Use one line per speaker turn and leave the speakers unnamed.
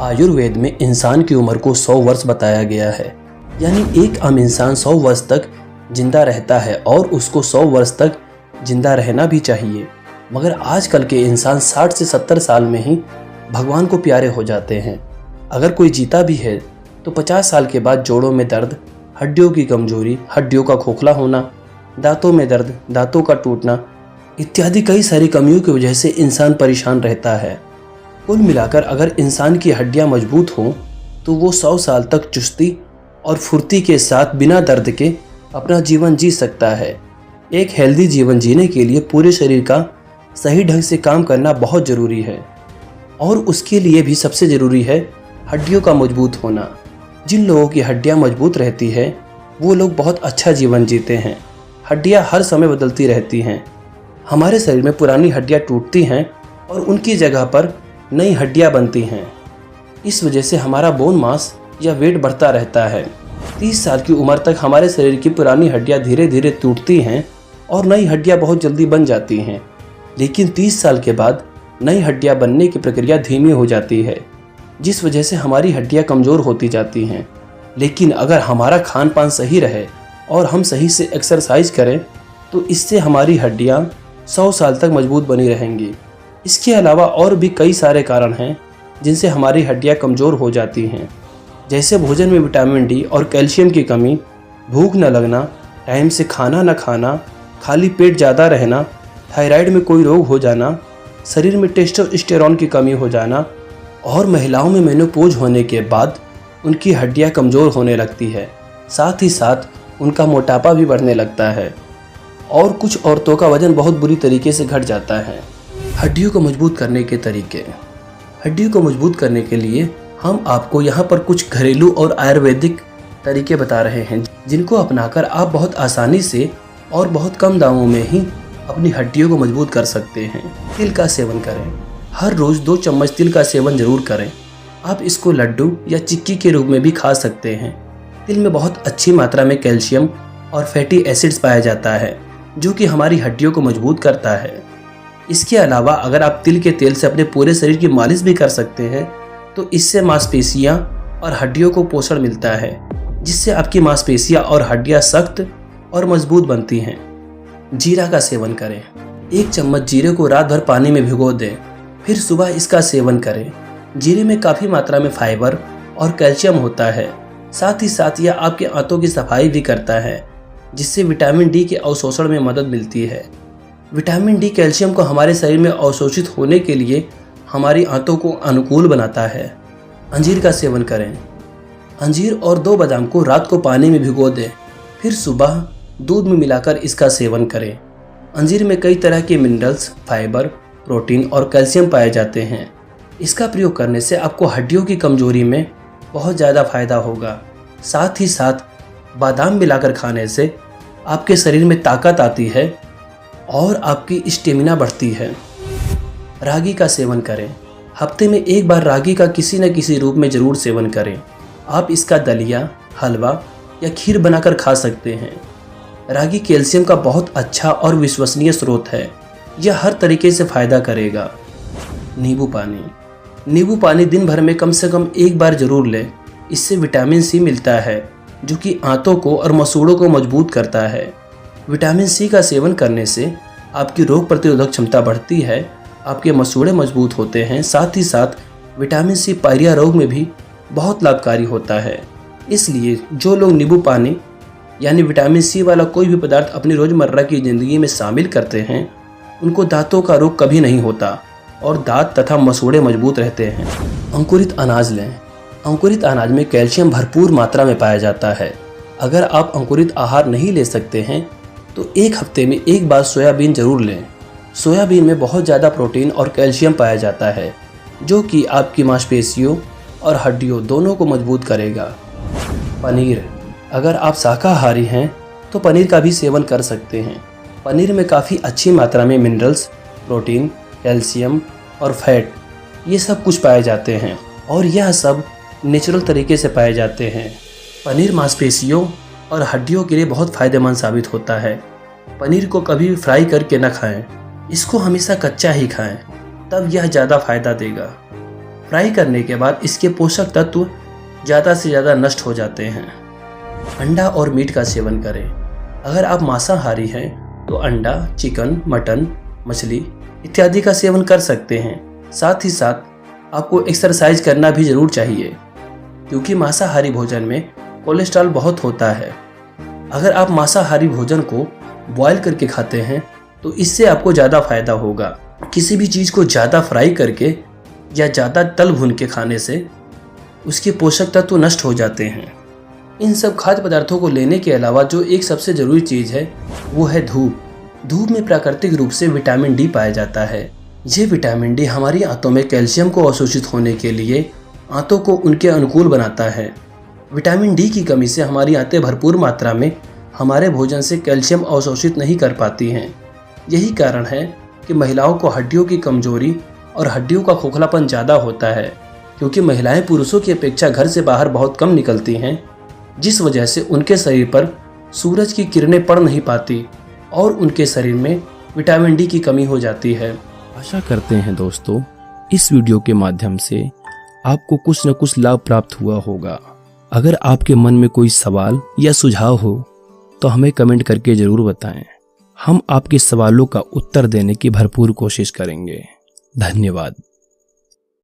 आयुर्वेद में इंसान की उम्र को 100 वर्ष बताया गया है। यानी एक आम इंसान 100 वर्ष तक जिंदा रहता है और उसको 100 वर्ष तक जिंदा रहना भी चाहिए। मगर आजकल के इंसान 60 से 70 साल में ही भगवान को प्यारे हो जाते हैं। अगर कोई जीता भी है तो 50 साल के बाद जोड़ों में दर्द, हड्डियों की कमजोरी, हड्डियों का खोखला होना, दांतों में दर्द, दांतों का टूटना इत्यादि कई सारी कमियों की वजह से इंसान परेशान रहता है। कुल मिलाकर अगर इंसान की हड्डियां मजबूत हों तो वो 100 साल तक चुस्ती और फुर्ती के साथ बिना दर्द के अपना जीवन जी सकता है। एक हेल्दी जीवन जीने के लिए पूरे शरीर का सही ढंग से काम करना बहुत ज़रूरी है और उसके लिए भी सबसे ज़रूरी है हड्डियों का मजबूत होना। जिन लोगों की हड्डियां मजबूत रहती है वो लोग बहुत अच्छा जीवन जीते हैं। हड्डियां हर समय बदलती रहती हैं। हमारे शरीर में पुरानी हड्डियां टूटती हैं और उनकी जगह पर नई हड्डियां बनती हैं। इस वजह से हमारा बोन मास या वेट बढ़ता रहता है। 30 साल की उम्र तक हमारे शरीर की पुरानी हड्डियां धीरे धीरे टूटती हैं और नई हड्डियां बहुत जल्दी बन जाती हैं। लेकिन 30 साल के बाद नई हड्डियां बनने की प्रक्रिया धीमी हो जाती है, जिस वजह से हमारी हड्डियां कमज़ोर होती जाती हैं। लेकिन अगर हमारा खान पान सही रहे और हम सही से एक्सरसाइज करें तो इससे हमारी हड्डियां 100 साल तक मजबूत बनी रहेंगी। इसके अलावा और भी कई सारे कारण हैं जिनसे हमारी हड्डियां कमज़ोर हो जाती हैं, जैसे भोजन में विटामिन डी और कैल्शियम की कमी, भूख न लगना, टाइम से खाना न खाना, खाली पेट ज़्यादा रहना, थायराइड में कोई रोग हो जाना, शरीर में टेस्टोस्टेरोन की कमी हो जाना और महिलाओं में मेनोपॉज होने के बाद उनकी हड्डियां कमज़ोर होने लगती है। साथ ही साथ उनका मोटापा भी बढ़ने लगता है और कुछ औरतों का वजन बहुत बुरी तरीके से घट जाता है। हड्डियों को मजबूत करने के तरीके। हड्डियों को मजबूत करने के लिए हम आपको यहाँ पर कुछ घरेलू और आयुर्वेदिक तरीके बता रहे हैं जिनको अपनाकर आप बहुत आसानी से और बहुत कम दामों में ही अपनी हड्डियों को मजबूत कर सकते हैं। तिल का सेवन करें। हर रोज़ 2 चम्मच तिल का सेवन जरूर करें। आप इसको लड्डू या चिक्की के रूप में भी खा सकते हैं। तिल में बहुत अच्छी मात्रा में कैल्शियम और फैटी एसिड्स पाया जाता है जो कि हमारी हड्डियों को मजबूत करता है। इसके अलावा अगर आप तिल के तेल से अपने पूरे शरीर की मालिश भी कर सकते हैं तो इससे मांसपेशियां और हड्डियों को पोषण मिलता है, जिससे आपकी मांसपेशियां और हड्डियां सख्त और मजबूत बनती हैं। जीरा का सेवन करें। 1 चम्मच जीरे को रात भर पानी में भिगो दें, फिर सुबह इसका सेवन करें। जीरे में काफ़ी मात्रा में फाइबर और कैल्शियम होता है। साथ ही साथ यह आपके आंतों की सफाई भी करता है, जिससे विटामिन डी के अवशोषण में मदद मिलती है। विटामिन डी कैल्शियम को हमारे शरीर में अवशोषित होने के लिए हमारी आंतों को अनुकूल बनाता है। अंजीर का सेवन करें। अंजीर और 2 बादाम को रात को पानी में भिगो दें, फिर सुबह दूध में मिलाकर इसका सेवन करें। अंजीर में कई तरह के मिनरल्स, फाइबर, प्रोटीन और कैल्शियम पाए जाते हैं। इसका प्रयोग करने से आपको हड्डियों की कमजोरी में बहुत ज़्यादा फायदा होगा। साथ ही साथ बादाम मिलाकर खाने से आपके शरीर में ताकत आती है और आपकी स्टेमिना बढ़ती है। रागी का सेवन करें। हफ्ते में 1 बार रागी का किसी न किसी रूप में ज़रूर सेवन करें। आप इसका दलिया, हलवा या खीर बनाकर खा सकते हैं। रागी कैल्शियम का बहुत अच्छा और विश्वसनीय स्रोत है। यह हर तरीके से फ़ायदा करेगा। नींबू पानी। नींबू पानी दिन भर में कम से कम 1 बार ज़रूर लें। इससे विटामिन सी मिलता है जो कि आंतों को और मसूड़ों को मजबूत करता है। विटामिन सी का सेवन करने से आपकी रोग प्रतिरोधक क्षमता बढ़ती है, आपके मसूड़े मजबूत होते हैं। साथ ही साथ विटामिन सी पायरिया रोग में भी बहुत लाभकारी होता है। इसलिए जो लोग नींबू पानी यानी विटामिन सी वाला कोई भी पदार्थ अपनी रोज़मर्रा की ज़िंदगी में शामिल करते हैं उनको दांतों का रोग कभी नहीं होता और दांत तथा मसूड़े मजबूत रहते हैं। अंकुरित अनाज लें। अंकुरित अनाज में कैल्शियम भरपूर मात्रा में पाया जाता है। अगर आप अंकुरित आहार नहीं ले सकते हैं तो 1 हफ्ते में 1 बार सोयाबीन जरूर लें। सोयाबीन में बहुत ज़्यादा प्रोटीन और कैल्शियम पाया जाता है जो कि आपकी मांसपेशियों और हड्डियों दोनों को मजबूत करेगा। पनीर। अगर आप शाकाहारी हैं तो पनीर का भी सेवन कर सकते हैं। पनीर में काफ़ी अच्छी मात्रा में मिनरल्स, प्रोटीन, कैल्शियम और फैट ये सब कुछ पाए जाते हैं और यह सब नेचुरल तरीके से पाए जाते हैं। पनीर मांसपेशियों और हड्डियों के लिए बहुत फ़ायदेमंद साबित होता है। पनीर को कभी भी फ्राई करके न खाएं, इसको हमेशा कच्चा ही खाएं, तब यह ज़्यादा फायदा देगा। फ्राई करने के बाद इसके पोषक तत्व ज़्यादा से ज़्यादा नष्ट हो जाते हैं। अंडा और मीट का सेवन करें। अगर आप मांसाहारी हैं तो अंडा, चिकन, मटन, मछली इत्यादि का सेवन कर सकते हैं। साथ ही साथ आपको एक्सरसाइज करना भी ज़रूर चाहिए, क्योंकि मांसाहारी भोजन में कोलेस्ट्रॉल बहुत होता है। अगर आप मांसाहारी भोजन को बॉयल करके खाते हैं तो इससे आपको ज़्यादा फायदा होगा। किसी भी चीज़ को ज़्यादा फ्राई करके या ज़्यादा तल भून के खाने से उसके पोषक तत्व नष्ट हो जाते हैं। इन सब खाद्य पदार्थों को लेने के अलावा जो एक सबसे ज़रूरी चीज़ है वो है धूप। धूप में प्राकृतिक रूप से विटामिन डी पाया जाता है। ये विटामिन डी हमारी आंतों में कैल्शियम को अवशोषित होने के लिए आंतों को उनके अनुकूल बनाता है। विटामिन डी की कमी से हमारी आंतें भरपूर मात्रा में हमारे भोजन से कैल्शियम अवशोषित नहीं कर पाती हैं। यही कारण है कि महिलाओं को हड्डियों की कमजोरी और हड्डियों का खोखलापन ज़्यादा होता है, क्योंकि महिलाएं पुरुषों की अपेक्षा घर से बाहर बहुत कम निकलती हैं, जिस वजह से उनके शरीर पर सूरज की किरणें पड़ नहीं पाती और उनके शरीर में विटामिन डी की कमी हो जाती है।
आशा करते हैं दोस्तों इस वीडियो के माध्यम से आपको कुछ न कुछ लाभ प्राप्त हुआ होगा। अगर आपके मन में कोई सवाल या सुझाव हो तो हमें कमेंट करके ज़रूर बताएं। हम आपके सवालों का उत्तर देने की भरपूर कोशिश करेंगे। धन्यवाद।